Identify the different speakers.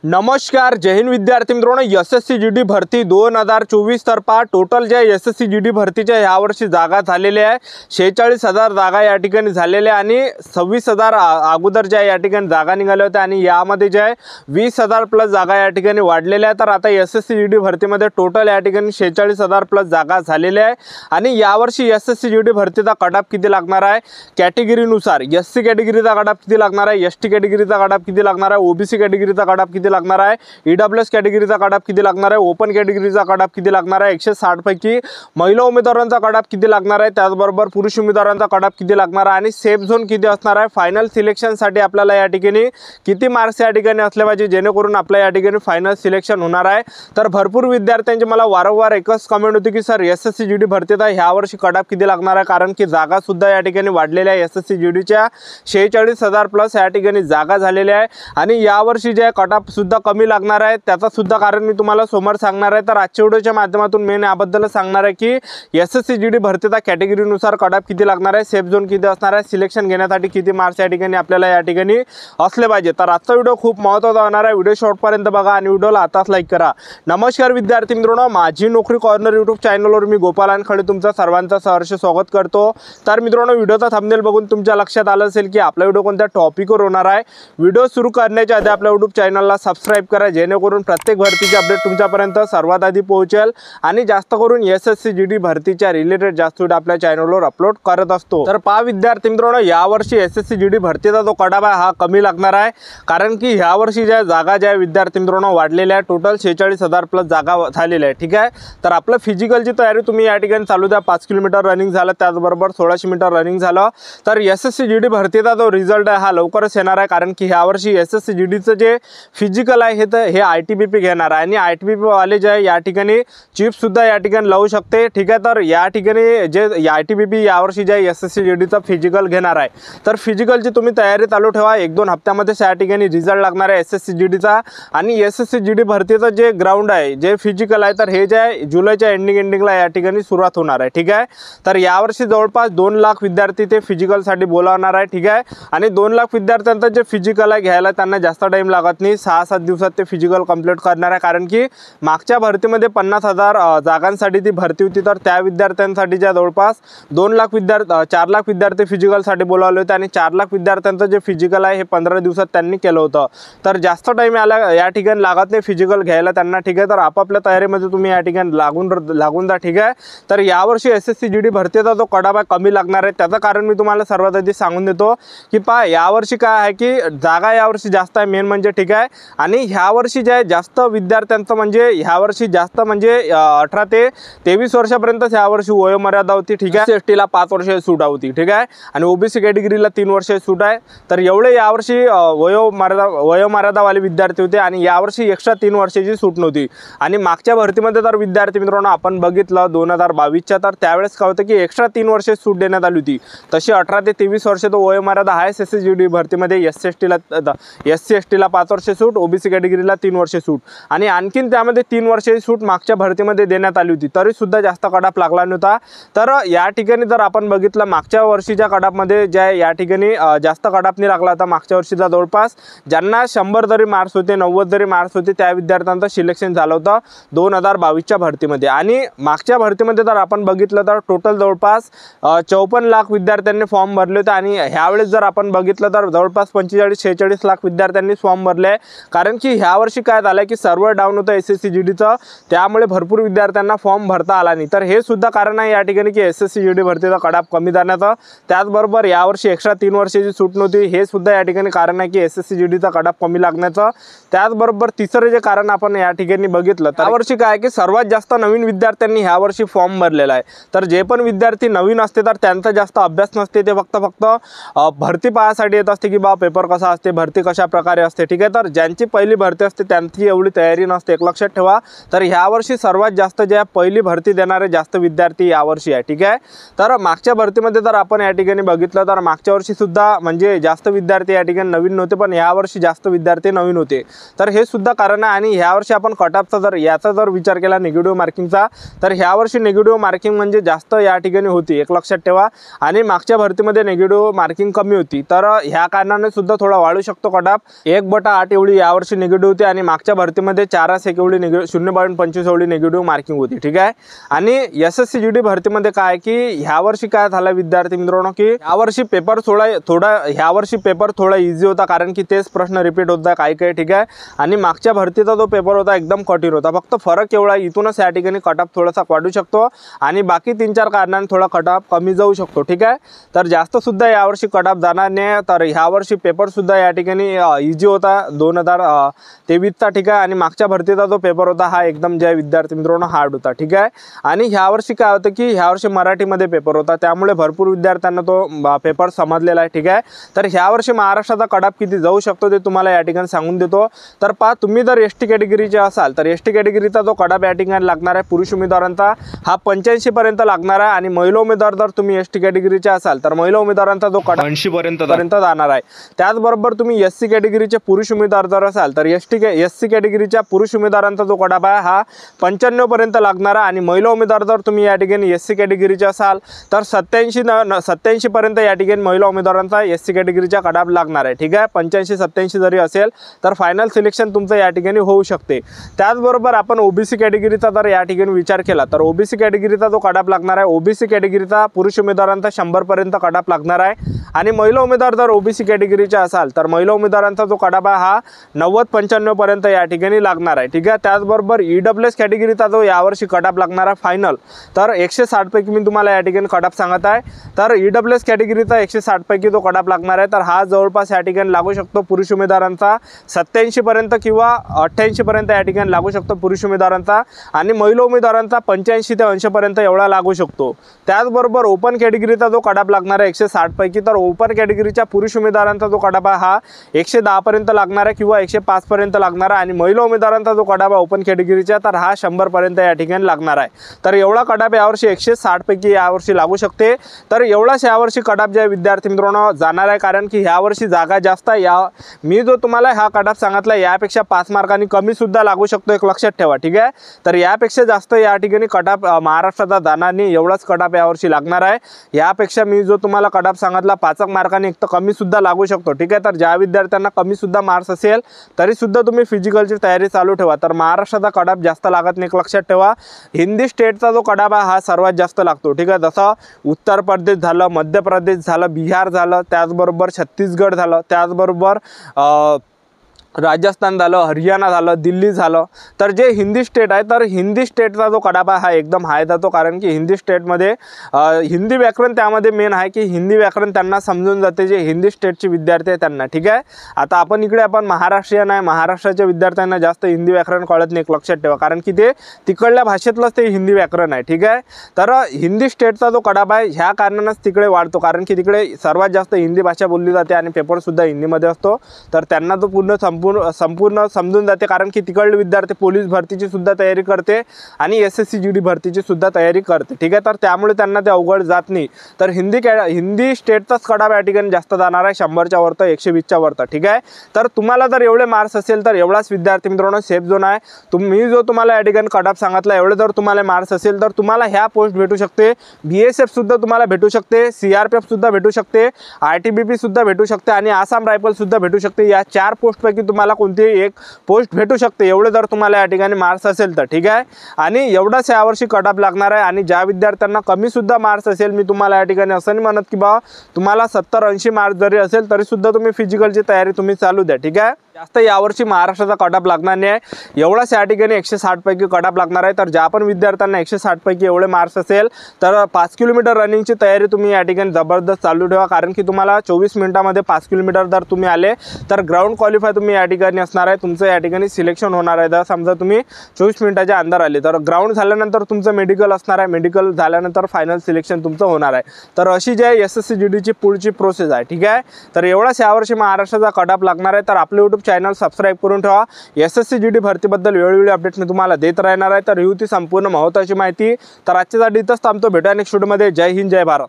Speaker 1: नमस्कार, जय हिंद विद्यार्थी मित्रांनो। एसएससी जीडी भरती 2024 तर्फा टोटल ज्या एसएससी जीडी भरतीच्या यावर्षी जागा झालेल्या आहे 46,000 जागा या ठिकाणी झालेल्या आणि 26,000 अगोदर ज्या या ठिकाणी जागा निघाल्या होत्या आणि यामध्ये जे आहे 20,000 प्लस जागा या ठिकाणी वाढलेल्या आहेत। तर आता एसएससी जीडी भरतीमध्ये टोटल या ठिकाणी 46,000 प्लस जागा झालेल्या आहे आणि यावर्षी एसएससी जीडी भरतीचा कट ऑफ किती लागणार आहे कॅटेगरीनुसार, एससी कॅटेगरीचा कट ऑफ किती लागणार आहे, एसटी कॅटेगरीचा कट ऑफ किती लागणार आहे, ओबीसी कॅटेगरीचा कट ऑफ किती लागणार आहे, ईडब्ल्यूएस कॅटेगरीचा कट ऑफ किती लागणार आहे, ओपन कॅटेगरीचा कट ऑफ किती लागणार आहे, 160 पैकी महिला उमेदवारांचा कट ऑफ किती लागणार आहे, त्याचबरोबर पुरुष उमेदवारांचा कट ऑफ किती लागणार आहे आणि सेफ झोन किती असणार आहे, फायनल सिलेक्शन साठी आपल्याला या ठिकाणी किती मार्क्स या ठिकाणी असले पाहिजे जेणेकरून आपल्या या ठिकाणी फायनल सिलेक्शन होणार आहे। तर भरपूर विद्यार्थ्यांची मला वारंवार एकच कमेंट होती की सर एसएससी जीडी भरतीचा ह्या वर्षी कट ऑफ किती लागणार आहे, कारण की जागा सुद्धा या ठिकाणी वाढलेल्या आहे। एसएससी जीडीच्या 46,000 प्लस या ठिकाणी जागा झालेल्या आहे आणि यावर्षी जे कट ऑफ सुद्धा कमी लागणार आहे त्याचा सुद्धा कारण मी तुम्हाला समोर सांगणार आहे। तर आजच्या व्हिडिओच्या माध्यमातून मी याबद्दल सांगणार आहे की एसएससी जीडी भरतीचा कॅटेगरीनुसार कट ऑफ किती लागणार आहे, सेफ झोन किती असणार आहे, सिलेक्शन घेण्यासाठी किती मार्क्स या ठिकाणी आपल्याला या ठिकाणी असले पाहिजे। तर आजचा व्हिडिओ खूप महत्त्वाचा होणार आहे, व्हिडिओ शेवटपर्यंत बघा आणि व्हिडिओला आताच लाईक करा। नमस्कार विद्यार्थी मित्रांनो, माझी नोकरी कॉर्नर यूट्यूब चॅनलवर मी गोपाल खळे तुमचं सर्वांचं सहर्ष स्वागत करतो। तर मित्रांनो, व्हिडिओचा थंबनेल बघून तुमच्या लक्षात आलं असेल की आपला व्हिडिओ कोणत्या टॉपिकवर होणार आहे। व्हिडिओ सुरू करण्याच्या आधी आपल्या यूट्यूब चॅनलला सबस्क्राइब करा जेणेकरून प्रत्येक भरतीचे अपडेट तुमच्यापर्यंत सर्वात आधी पोहोचेल आणि जास्त करून एसएससी जीडी भरतीच्या रिलेटेड जास्त व्हिडिओ आपल्या चॅनलवर अपलोड करत असतो। तर पहा विद्यार्थी मित्रांनो, यावर्षी एसएससी जीडी भरतीचा जो कट ऑफ आहे हा कमी लागणार आहे, कारण की यावर्षी ज्या जागा ज्या विद्यार्थी मित्रांनो वाढलेल्या आहे टोटल 46,000 प्लस जागा झालेल्या आहे। ठीक आहे, तर आपलं फिजिकलची तयारी तुम्ही या ठिकाणी चालू द्या। 5 किलोमीटर रनिंग झालं, त्याचबरोबर 1600 मीटर रनिंग झालं। तर एसएससी जीडी भरतीचा जो रिझल्ट आहे हा लवकरच येणार आहे, कारण की यावर्षी एसएससी जीडीचं जे फिजिकल आहे हे आयटीबीपी घेणार आहे आणि आयटीबीपी वाले जे या ठिकाणी चिप सुद्धा या ठिकाणी लावू शकते। ठीक आहे, तर या ठिकाणी जे आयटीबीपी यावर्षी जे एसएससी जीडीचा फिजिकल घेणार आहे तर फिजिकलची तुम्ही तयारी चालू ठेवा। 1-2 हप्त्यामध्ये या ठिकाणी रिझल्ट लागणार आहे एसएससी जीडीचा आणि एसएससी जीडी भरतीचं जे ग्राउंड आहे जे फिजिकल आहे तर हे जे जुलैच्या एंडिंगला या ठिकाणी सुरुवात होणार आहे। ठीक आहे, तर यावर्षी जवळपास 2 लाख विद्यार्थी ते फिजिकलसाठी बोलावणार आहे। ठीक आहे, आणि 2 लाख विद्यार्थ्यांचं जे फिजिकल आहे घ्यायला त्यांना जास्त टाइम लागत नाही, 6-7 दिवसात ते फिजिकल कंप्लीट करणार आहे, कारण की मागच्या भरतीमध्ये 50,000 जागांसाठी ती भरती होती। तर त्या विद्यार्थ्यांसाठी ज्या जवळपास 4 लाख विद्यार्थी फिजिकलसाठी बोलावले होते आणि 4 लाख विद्यार्थ्यांचं जे फिजिकल आहे हे 15 दिवसात त्यांनी केलं होतं। तर जास्त टाइम या ठिकाणी लागत नाही फिजिकल घ्यायला त्यांना। ठीक आहे, तर आपापल्या तयारीमध्ये तुम्ही या ठिकाणी लागून जा। ठीक आहे, तर यावर्षी एसएससी जीडी भरतीचा जो कट ऑफ आहे कमी लागणार आहे, त्याचं कारण मी तुम्हाला सर्वात आधी सांगून देतो की पहा यावर्षी काय आहे की जागा यावर्षी जास्त आहे मेन म्हणजे। ठीक आहे, आणि ह्या वर्षी जे जास्त विद्यार्थ्यांचं म्हणजे ह्या वर्षी जास्त म्हणजे 18 ते 23 वर्षापर्यंत ह्या वर्षी वयोमर्यादा होती। ठीक आहे, एसटीला 5 वर्ष सूट होती। ठीक आहे, आणि ओबीसी कॅटेगरीला 3 वर्ष सूट आहे। तर एवढे यावर्षी वयोमर्यादावाले विद्यार्थी होते आणि यावर्षी एक्स्ट्रा 3 वर्षाची सूट नव्हती। आणि मागच्या भरतीमध्ये तर विद्यार्थी मित्रांनो आपण बघितलं 2022च्या तर त्यावेळेस काय होतं की एक्स्ट्रा 3 वर्ष सूट देण्यात आली होती। तशी 18 ते 23 वर्ष तो वयोमर्यादा आहे एसएससी जीडी भरतीमध्ये। एससी एसटीला 5 वर्ष सूट, ओबीसी कॅटेगरीला 3 वर्ष सूट आणि आणखीन त्यामध्ये 3 वर्षाची सूट मागच्या भरतीमध्ये देण्यात आली होती, तरी सुद्धा जास्त कट ऑफ लागला नव्हता। तर या ठिकाणी जर आपण बघितलं मागच्या वर्षीच्या कट ऑफमध्ये ज्या या ठिकाणी जास्त कट ऑफ नाही लागला होता मागच्या वर्षीचा जवळपास ज्यांना 100 जरी मार्क्स होते 90 जरी मार्क्स होते त्या विद्यार्थ्यांचं सिलेक्शन झालं होतं 2022च्या भरतीमध्ये। आणि मागच्या भरतीमध्ये जर आपण बघितलं तर टोटल जवळपास 54 लाख विद्यार्थ्यांनी फॉर्म भरले होते आणि ह्यावेळेस जर आपण बघितलं तर जवळपास 45-46 लाख विद्यार्थ्यांनी फॉर्म भरले, कारण की ह्या वर्षी काय झालं की सर्व्हर डाऊन होतं एसएससी जीडीचं, त्यामुळे भरपूर विद्यार्थ्यांना फॉर्म भरता आला नाही। तर हे सुद्धा कारण आहे या ठिकाणी की एसएससी जीडी भरतीचा कट ऑफ कमी जाण्याचं। त्याचबरोबर यावर्षी एक्स्ट्रा 3 वर्षाची सूट नव्हती, हे सुद्धा या ठिकाणी कारण आहे की एसएससी जीडीचा कट ऑफ कमी लागण्याचं। त्याचबरोबर तिसरं जे कारण आपण या ठिकाणी बघितलं तर यावर्षी काय की सर्वात जास्त नवीन विद्यार्थ्यांनी ह्या वर्षी फॉर्म भरलेला आहे। तर जे पण विद्यार्थी नवीन असते तर त्यांचा जास्त अभ्यास नसते, ते फक्त भरती पाहायसाठी येत असते की बा पेपर कसा असते, भरती कशा प्रकारे असते। ठीक आहे, तर ज्यांची पहिली भरती असते त्यांची एवढी तयारी नसते, एक लक्षात ठेवा। तर यावर्षी सर्वात जास्त ज्या पहिली भरती देणारे जास्त विद्यार्थी यावर्षी आहे। ठीक आहे, तर मागच्या भरतीमध्ये जर आपण या ठिकाणी बघितलं तर मागच्या वर्षी सुद्धा म्हणजे जास्त विद्यार्थी या ठिकाणी नवीन नव्हते, पण यावर्षी जास्त विद्यार्थी नवीन होते। तर हे सुद्धा कारण आहे। आणि यावर्षी आपण कट ऑफचा जर विचार केला निगेटिव्ह मार्किंगचा तर यावर्षी निगेटिव्ह मार्किंग म्हणजे जास्त या ठिकाणी होती, एक लक्षात ठेवा। आणि मागच्या भरतीमध्ये निगेटिव्ह मार्किंग कमी होती, तर ह्या कारणाने सुद्धा थोडा वाढू शकतो कट ऑफ। 1/8 एवढी यावर्षी निगेटिव्ह होती आणि मागच्या भरतीमध्ये 4 एवढी 0.25 एवढी निगेटिव्ह मार्किंग होती, ठीक आहे। आणि SSC GD भरतीमध्ये काय की ह्या वर्षी काय झालं विद्यार्थी मित्रांनो की यावर्षी पेपर थोडा इझी होता, कारण की तेच प्रश्न रिपीट होता काही काही, ठीक आहे। आणि मागच्या भरतीचा जो पेपर होता एकदम कठीण होता, फक्त फरक एवढा इथूनच या ठिकाणी कट ऑफ थोडासा वाढू शकतो आणि बाकी 3-4 कारणांनी थोडा कट ऑफ कमी जाऊ शकतो, ठीक आहे। तर जास्त सुद्धा यावर्षी कट ऑफ जाणार नाही। तर ह्या वर्षी पेपर सुद्धा या ठिकाणी इझी होता 2023चा, ठीक आहे। आणि मागच्या भरतीचा जो पेपर होता हा एकदम जे विद्यार्थी मित्रांनो हार्ड होता, ठीक आहे। आणि ह्या वर्षी काय होतं की ह्या वर्षी मराठीमध्ये पेपर होता, त्यामुळे भरपूर विद्यार्थ्यांना तो पेपर समजलेला आहे, ठीक आहे। तर ह्या वर्षी महाराष्ट्राचा कट ऑफ किती जाऊ शकतो ते तुम्हाला या ठिकाणी सांगून देतो। तर पहा, तुम्ही जर ST कॅटेगरीचे असाल तर ST कॅटेगरीचा जो कट ऑफ या ठिकाणी लागणार आहे पुरुष उमेदवारांचा हा 85 पर्यंत लागणार आहे आणि महिला उमेदवार जर तुम्ही ST कॅटेगरीचे असाल तर महिला उमेदवारांचा जो कट ऑफ 80 पर्यंत जाणार आहे। त्याचबरोबर तुम्ही SC कॅटेगरीचे पुरुष उमेदवार जर असाल तर SC कॅटेगरीच्या पुरुष उमेदवारांचा जो कट ऑफ आहे हा 95 पर्यंत लागणार आहे आणि महिला उमेदवार जर तुम्ही या ठिकाणी SC कॅटेगरीचे असाल तर 87 पर्यंत या ठिकाणी महिला उमेदवारांचा SC कॅटेगरीचा कट ऑफ लागणार आहे, ठीक आहे। 85-87 जरी असेल तर फायनल सिलेक्शन तुमचं या ठिकाणी होऊ शकते। त्याचबरोबर आपण OBC कॅटेगरीचा जर या ठिकाणी विचार केला तर OBC कॅटेगरीचा जो कट ऑफ लागणार आहे, OBC कॅटेगरीचा पुरुष उमेदवारांचा 100 पर्यंत कट ऑफ लागणार आहे आणि महिला उमेदवार जर OBC कॅटेगरीचा असाल तर महिला उमेदवारांचा जो कट ऑफ आहे हा 90-95 पर्यंत या ठिकाणी लागणार आहे, ठीक आहे। त्याचबरोबर EWS कॅटेगरीचा जो यावर्षी कट ऑफ लागणार आहे फायनल तर 160 पैकी मी तुम्हाला या ठिकाणी कट ऑफ सांगत आहे। तर EWS कॅटेगरीचा 160 पैकी जो कट ऑफ लागणार आहे तर हा जवळपास या ठिकाणी लागू शकतो पुरुष उमेदवारांचा 87 पर्यंत किंवा 88 पर्यंत या ठिकाणी लागू शकतो पुरुष उमेदवारांचा आणि महिला उमेदवारांचा 85 ते 80 पर्यंत एवढा लागू शकतो। त्याचबरोबर ओपन कॅटेगरीचा जो कट ऑफ लागणार आहे 160 पैकी तर ओपन कॅटेगरीच्या पुरुष उमेदवारांचा जो कट ऑफ आहे हा 110 पर्यंत लागणार आहे किंवा 105 पर्यंत लागणार आहे आणि महिला उमेदवारांचा जो कट ऑफ आहे ओपन कॅटेगरीचा तर हा 100 पर्यंत या ठिकाणी लागणार आहे। तर एवढा कट ऑफ यावर्षी 160 पैकी यावर्षी लागू शकते। तर एवढाच यावर्षी कट ऑफ जे विद्यार्थी मित्रांनो जाणार आहे, कारण की यावर्षी जागा जास्त आहे। मी जो तुम्हाला हा कट ऑफ सांगितला यापेक्षा 5 मार्कांनी कमी सुद्धा लागू शकतो, एक लक्षात ठेवा, ठीक आहे। तर यापेक्षा जास्त या ठिकाणी कट ऑफ महाराष्ट्राचा जाणार नाही, एवढाच कट ऑफ यावर्षी लागणार आहे। यापेक्षा मी जो तुम्हाला कट ऑफ सांगितला 5 मार्कांनी एक तर कमी सुद्धा लागू शकतो, ठीक आहे। तर ज्या विद्यार्थ्यांना कमी सुद्धा मार्क्स असेल तरी सुद्धा तुम्ही फिजिकलची तयारी चालू ठेवा। तर महाराष्ट्राचा कट ऑफ जास्त लागत नाही, एक लक्षात ठेवा। हिंदी स्टेटचा जो कट ऑफ आहे हा सर्वात जास्त लागतो, ठीक आहे। जसं उत्तर प्रदेश झालं, मध्य प्रदेश झालं, बिहार झालं, त्याचबरोबर छत्तीसगड झालं, त्याचबरोबर राजस्थान झालं, हरियाणा झालं, दिल्ली झालं। तर जे हिंदी स्टेट आहे तर हिंदी स्टेटचा जो कट ऑफ आहे हा एकदम हाय जातो, कारण की हिंदी स्टेटमध्ये हिंदी व्याकरण त्यामध्ये मेन आहे की हिंदी व्याकरण त्यांना समजून जाते, जे हिंदी स्टेटचे विद्यार्थी आहेत त्यांना, ठीक आहे। आता आपण महाराष्ट्रीयन आहे, महाराष्ट्राच्या विद्यार्थ्यांना जास्त हिंदी व्याकरण कळत नाही, एक लक्षात ठेवा, कारण की ते तिकडल्या भाषेतलंच ते हिंदी व्याकरण आहे, ठीक आहे। तर हिंदी स्टेटचा जो कट ऑफ आहे ह्या कारणानंच तिकडे वाढतो, कारण की तिकडे सर्वात जास्त हिंदी भाषा बोलली जाते आणि पेपरसुद्धा हिंदीमध्ये असतो। तर त्यांना तो संपूर्ण समजून जाते, कारण की तिकडले विद्यार्थी पोलीस भरतीची सुद्धा तयारी करते आणि SSC GD भरतीची सुद्धा तयारी करते, ठीक आहे। तर त्यामुळे त्यांना ते अवघड जात नाही। तर हिंदी स्टेटचाच कट ऑफ या ठिकाणी जास्त जाणार आहे, 100च्या वरतं, 120च्या वरतं, ठीक आहे। तर तुम्हाला जर एवढे मार्क्स असेल तर एवढाच विद्यार्थी मित्रांनो सेफ झोन आहे। मी जो तुम्हाला या ठिकाणी कट ऑफ सांगितला एवढे जर तुम्हाला मार्क्स असेल तर तुम्हाला ह्या पोस्ट भेटू शकते, BSF सुद्धा तुम्हाला भेटू शकते, CRPF सुद्धा भेटू शकते, ITBP सुद्धा भेटू शकते आणि आसाम रायफल सुद्धा भेटू शकते। या 4 पोस्टपैकी तुम्हाला कोणतीही एक पोस्ट भेटू शकते, एवढे जर तुम्हाला या ठिकाणी मार्क्स असेल तर, ठीक आहे। आणि एवढाच यावर्षी कट ऑफ लागणार आहे आणि ज्या विद्यार्थ्यांना कमी सुद्धा मार्क्स असेल मी तुम्हाला या ठिकाणी असं नाही म्हणत की बा तुम्हाला 70-80 मार्क्स जरी असेल तरी सुद्धा तुम्ही फिजिकलची तयारी तुम्ही चालू द्या, ठीक आहे। जास्त यावर्षी महाराष्ट्राचा कट ऑफ लागणार नाही, एवढाच या ठिकाणी 160 पैकी कट ऑफ लागणार आहे। तर ज्या पण विद्यार्थ्यांना 160 पैकी एवढे मार्क्स असेल तर 5 किलोमीटर रनिंगची तयारी तुम्ही या ठिकाणी जबरदस्त चालू ठेवा, कारण की तुम्हाला 24 मिनिटांमध्ये 5 किलोमीटर जर तुम्ही आले तर ग्राउंड क्वालिफाय तुम्ही या ठिकाणी असणार आहे, तुमचं या ठिकाणी सिलेक्शन होणार आहे। जर समजा तुम्ही 24 मिनिटाच्या अंदर आले तर ग्राउंड झाल्यानंतर तुमचं मेडिकल असणार आहे, मेडिकल झाल्यानंतर फायनल सिलेक्शन तुमचं होणार आहे। तर अशी जी SSC GDची पुढची प्रोसेस आहे, ठीक आहे। तर एवढाच यावर्षी महाराष्ट्राचा कट ऑफ लागणार आहे। तर आपले YouTube चॅनल सबस्क्राइब करून ठेवा, SSC GD भरतीबद्दल वेळोवेळी अपडेट मी तुम्हाला देत राहणार आहे। तर ही होती संपूर्ण महत्त्वाची माहिती। तर आजच्यासाठी इथंच थांबतो, भेटूया नेक्स्ट व्हिडिओमध्ये। जय हिंद, जय भारत।